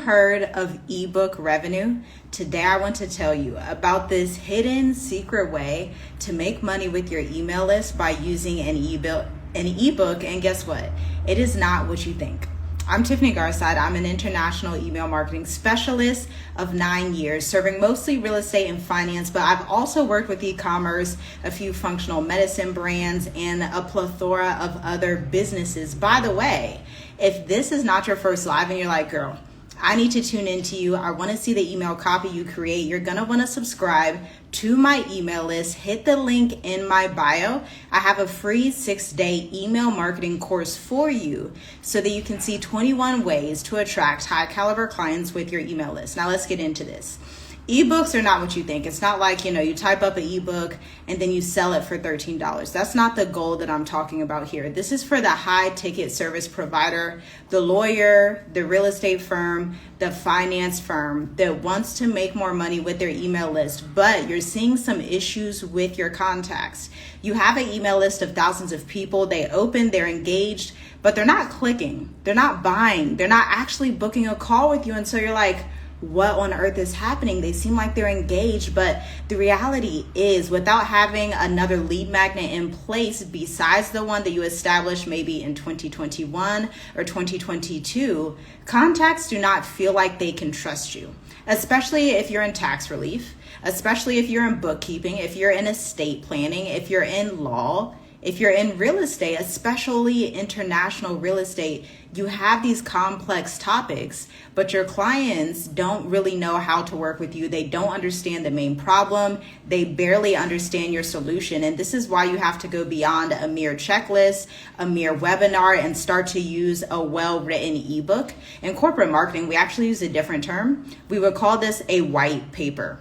heard of ebook revenue? Today I want to tell you about this hidden secret way to make money with your email list by using an ebook. And guess what? It is not what you think. I'm Tiffany Garside. I'm an international email marketing specialist of 9 years, serving mostly real estate and finance, but I've also worked with e-commerce, a few functional medicine brands, and a plethora of other businesses. By the way, if this is not your first live and you're like, girl, I need to tune into you, I want to see the email copy you create, you're going to want to subscribe to my email list. Hit the link in my bio. I have a free 6-day email marketing course for you so that you can see 21 ways to attract high caliber clients with your email list. Now let's get into this. Ebooks are not what you think. It's not like, you type up an ebook and then you sell it for $13. That's not the goal that I'm talking about here. This is for the high ticket service provider, the lawyer, the real estate firm, the finance firm that wants to make more money with their email list, but you're seeing some issues with your contacts. You have an email list of thousands of people. They open, they're engaged, but they're not clicking. They're not buying. They're not actually booking a call with you. And so you're like, what on earth is happening? They seem like they're engaged, but the reality is without having another lead magnet in place besides the one that you established maybe in 2021 or 2022, contacts do not feel like they can trust you, especially if you're in tax relief, especially if you're in bookkeeping, if you're in estate planning, if you're in law, if you're in real estate, especially international real estate. You have these complex topics, but your clients don't really know how to work with you. They don't understand the main problem. They barely understand your solution. And this is why you have to go beyond a mere checklist, a mere webinar, and start to use a well-written ebook. In corporate marketing, we actually use a different term. We would call this a white paper.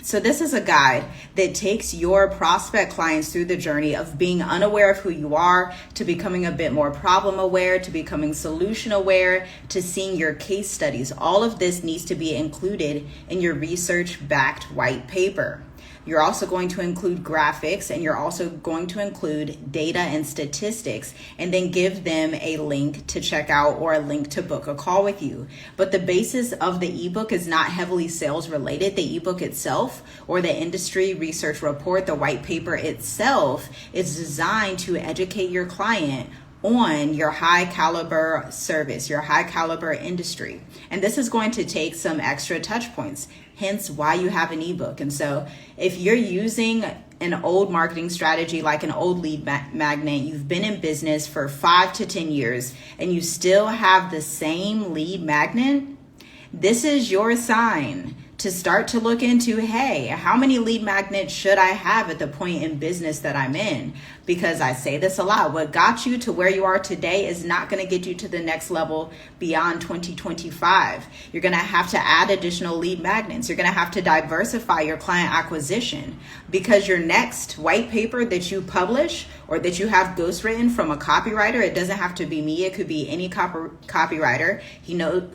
So this is a guide that takes your prospect clients through the journey of being unaware of who you are, to becoming a bit more problem aware, to becoming solution aware, to seeing your case studies. All of this needs to be included in your research-backed white paper. You're also going to include graphics, and you're also going to include data and statistics, and then give them a link to check out or a link to book a call with you. But the basis of the ebook is not heavily sales related. The ebook itself, or the industry research report, the white paper itself, is designed to educate your client on your high caliber service, your high caliber industry. And this is going to take some extra touch points, hence why you have an ebook. And so if you're using an old marketing strategy, like an old lead magnet, you've been in business for 5 to 10 years and you still have the same lead magnet, this is your sign to start to look into, hey, how many lead magnets should I have at the point in business that I'm in? Because I say this a lot, what got you to where you are today is not going to get you to the next level beyond 2025. You're going to have to add additional lead magnets. You're going to have to diversify your client acquisition, because your next white paper that you publish or that you have ghostwritten from a copywriter, it doesn't have to be me, it could be any copywriter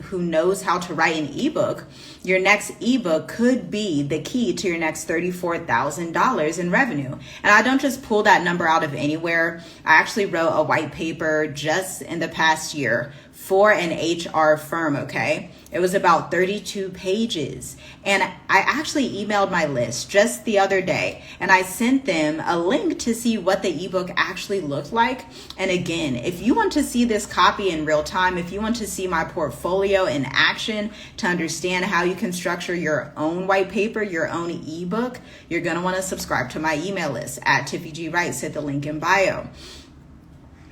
who knows how to write an ebook. Your next ebook could be the key to your next $34,000 in revenue. And I don't just pull that number out of anywhere. I actually wrote a white paper just in the past year for an HR firm, okay? It was about 32 pages. And I actually emailed my list just the other day, and I sent them a link to see what the ebook actually looked like. And again, if you want to see this copy in real time, if you want to see my portfolio in action to understand how you can structure your own white paper, your own ebook, you're gonna wanna subscribe to my email list at Tiffy G Writes, hit the link in bio.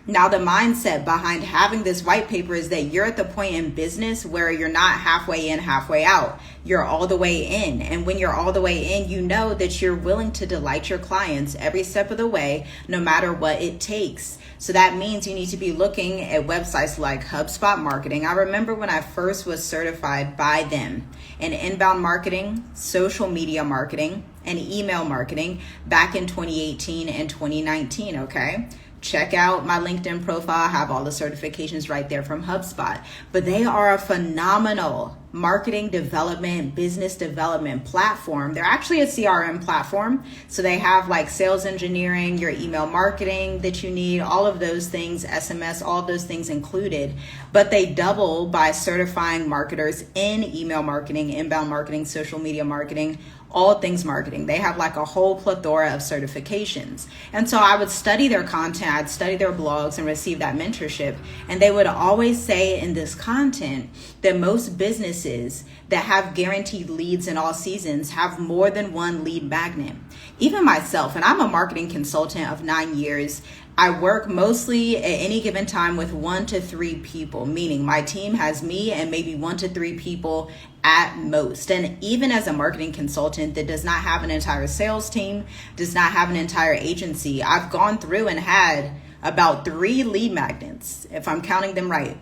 Now, the mindset behind having this white paper is that you're at the point in business where you're not halfway in, halfway out. You're all the way in. And when you're all the way in, you know that you're willing to delight your clients every step of the way, no matter what it takes. So that means you need to be looking at websites like HubSpot Marketing. I remember when I first was certified by them in inbound marketing, social media marketing, and email marketing back in 2018 and 2019, okay? Check out my LinkedIn profile. I have all the certifications right there from HubSpot. But they are a phenomenal marketing development, business development platform. They're actually a CRM platform. So they have like sales engineering, your email marketing that you need, all of those things, SMS, all of those things included. But they double by certifying marketers in email marketing, inbound marketing, social media marketing, all things marketing. They have like a whole plethora of certifications. And so I would study their content, I'd study their blogs and receive that mentorship. And they would always say in this content that most businesses that have guaranteed leads in all seasons have more than one lead magnet. Even myself, and I'm a marketing consultant of 9 years, I work mostly at any given time with 1 to 3 people, meaning my team has me and maybe 1 to 3 people at most. And even as a marketing consultant that does not have an entire sales team, does not have an entire agency, I've gone through and had about 3 lead magnets, if I'm counting them right.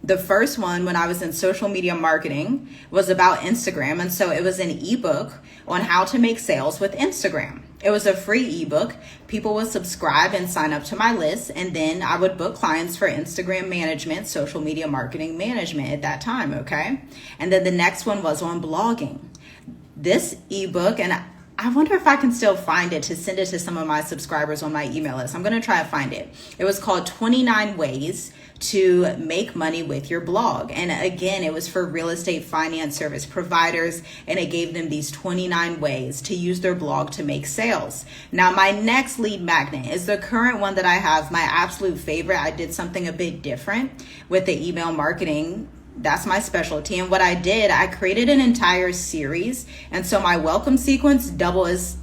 The first one, when I was in social media marketing, was about Instagram. And so it was an ebook on how to make sales with Instagram. It was a free ebook. People would subscribe and sign up to my list. And then I would book clients for Instagram management, social media marketing management at that time. Okay. And then the next one was on blogging. This ebook, and I wonder if I can still find it to send it to some of my subscribers on my email list. I'm going to try to find it. It was called 29 Ways to Make Money with Your Blog. And again, it was for real estate finance service providers, and it gave them these 29 ways to use their blog to make sales. Now, my next lead magnet is the current one that I have, my absolute favorite. I did something a bit different with the email marketing. That's my specialty. And what I did, I created an entire series. And so my welcome sequence doubles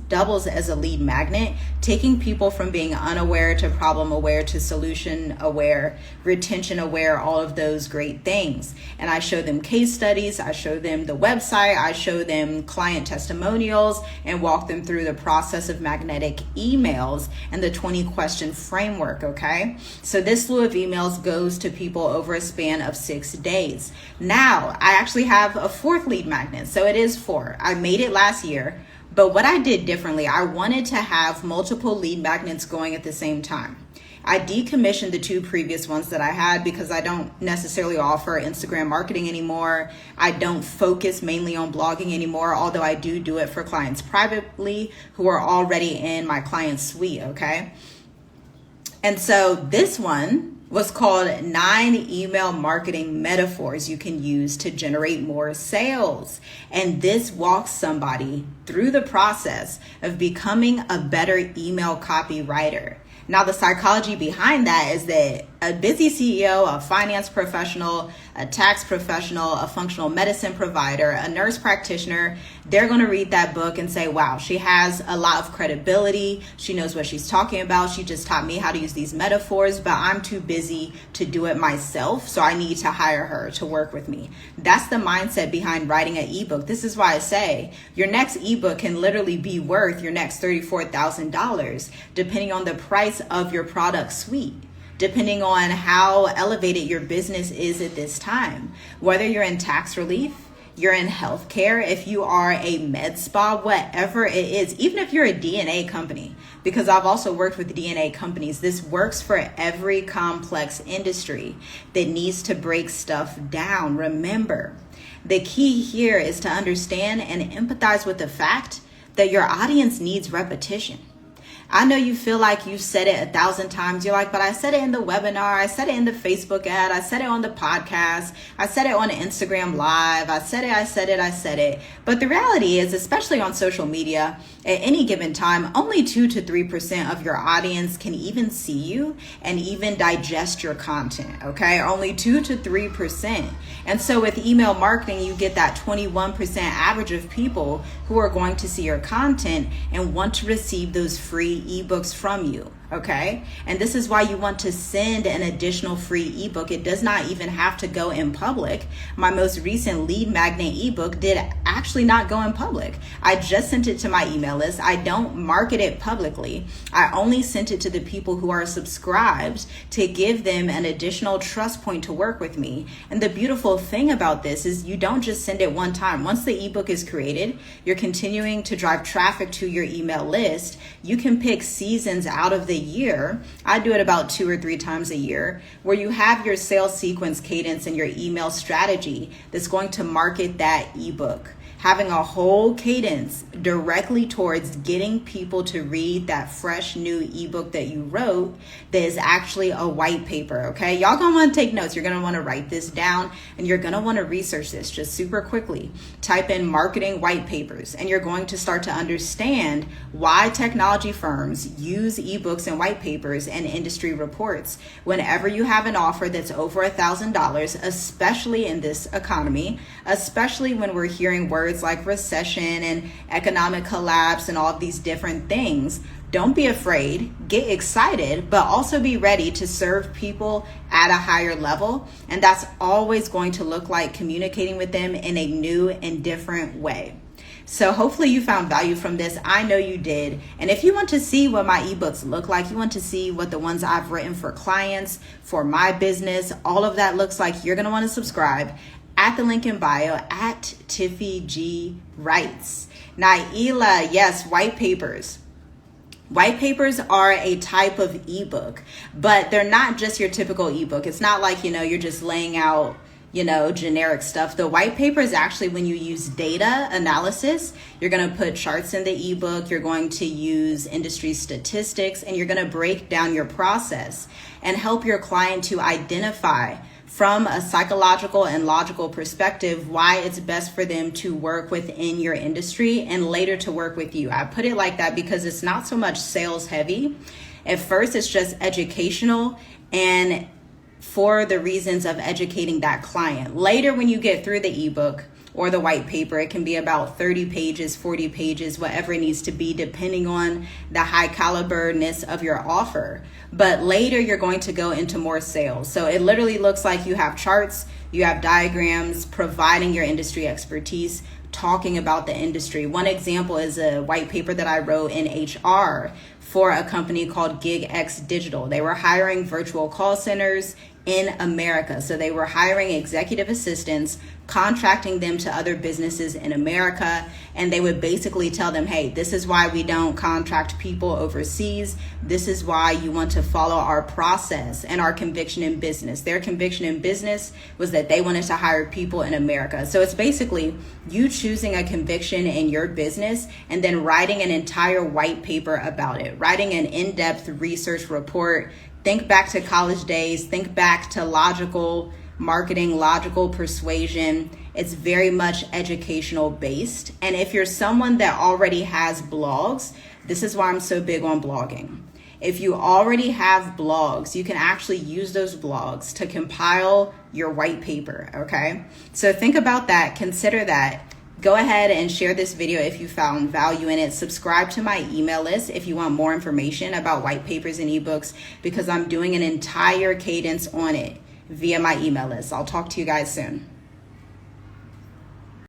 as a lead magnet, taking people from being unaware to problem aware to solution aware, retention aware, all of those great things. And I show them case studies, I show them the website, I show them client testimonials, and walk them through the process of magnetic emails and the 20 question framework. Okay. So this slew of emails goes to people over a span of 6 days. Now I actually have a 4th lead magnet. So it is 4. I made it last year. But what I did differently, I wanted to have multiple lead magnets going at the same time. I decommissioned the 2 previous ones that I had because I don't necessarily offer Instagram marketing anymore. I don't focus mainly on blogging anymore, although I do it for clients privately who are already in my client suite, okay? And so this one was called 9 email marketing metaphors you can use to generate more sales. And this walks somebody through the process of becoming a better email copywriter. Now, the psychology behind that is that a busy CEO, a finance professional, a tax professional, a functional medicine provider, a nurse practitioner, they're going to read that book and say, wow, she has a lot of credibility. She knows what she's talking about. She just taught me how to use these metaphors, but I'm too busy to do it myself. So I need to hire her to work with me. That's the mindset behind writing an ebook. This is why I say your next ebook can literally be worth your next $34,000, depending on the price of your product suite, depending on how elevated your business is at this time. Whether you're in tax relief, you're in healthcare, if you are a med spa, whatever it is, even if you're a DNA company, because I've also worked with DNA companies, this works for every complex industry that needs to break stuff down. Remember, the key here is to understand and empathize with the fact that your audience needs repetition. I know you feel like you've said it 1,000 times. You're like, but I said it in the webinar. I said it in the Facebook ad. I said it on the podcast. I said it on Instagram Live. I said it. But the reality is, especially on social media, at any given time, only 2 to 3% of your audience can even see you and even digest your content, okay? Only 2 to 3%. And so with email marketing, you get that 21% average of people who are going to see your content and want to receive those free ebooks from you. Okay. And this is why you want to send an additional free ebook. It does not even have to go in public. My most recent lead magnet ebook did actually not go in public. I just sent it to my email list. I don't market it publicly. I only sent it to the people who are subscribed to give them an additional trust point to work with me. And the beautiful thing about this is you don't just send it one time. Once the ebook is created, you're continuing to drive traffic to your email list. You can pick seasons out of the year. I do it about 2 or 3 times a year, where you have your sales sequence cadence and your email strategy that's going to market that ebook. Having a whole cadence directly towards getting people to read that fresh new ebook that you wrote that is actually a white paper, okay? Y'all gonna wanna take notes. You're gonna wanna write this down and you're gonna wanna research this just super quickly. Type in marketing white papers and you're going to start to understand why technology firms use ebooks and white papers and industry reports. Whenever you have an offer that's over $1,000, especially in this economy, especially when we're hearing words like recession and economic collapse and all of these different things, don't be afraid, get excited, but also be ready to serve people at a higher level. And that's always going to look like communicating with them in a new and different way. So hopefully you found value from this. I know you did. And if you want to see what my ebooks look like, you want to see what the ones I've written for clients, for my business, all of that looks like, you're going to want to subscribe at the link in bio at Tiffy G Writes. Naila, yes, white papers. White papers are a type of ebook, but they're not just your typical ebook. It's not like, you're just laying out, generic stuff. The white paper is actually when you use data analysis. You're going to put charts in the ebook. You're going to use industry statistics, and you're going to break down your process and help your client to identify from a psychological and logical perspective why it's best for them to work within your industry and later to work with you. I put it like that because it's not so much sales heavy. At first, it's just educational and for the reasons of educating that client. Later, when you get through the ebook or the white paper, it can be about 30 pages, 40 pages, whatever it needs to be, depending on the high caliberness of your offer. But later, you're going to go into more sales. So it literally looks like you have charts, you have diagrams, providing your industry expertise, talking about the industry. One example is a white paper that I wrote in HR for a company called GigX Digital. They were hiring virtual call centers in America. So they were hiring executive assistants, contracting them to other businesses in America, and they would basically tell them, hey, this is why we don't contract people overseas. This is why you want to follow our process and our conviction in business. Their conviction in business was that they wanted to hire people in America. So it's basically you choosing a conviction in your business and then writing an entire white paper about it, writing an in-depth research report. Think back to college days, think back to logical marketing, logical persuasion. It's very much educational based. And if you're someone that already has blogs, this is why I'm so big on blogging. If you already have blogs, you can actually use those blogs to compile your white paper, okay? So think about that, consider that. Go ahead and share this video if you found value in it. Subscribe to my email list if you want more information about white papers and ebooks, because I'm doing an entire cadence on it via my email list. I'll talk to you guys soon.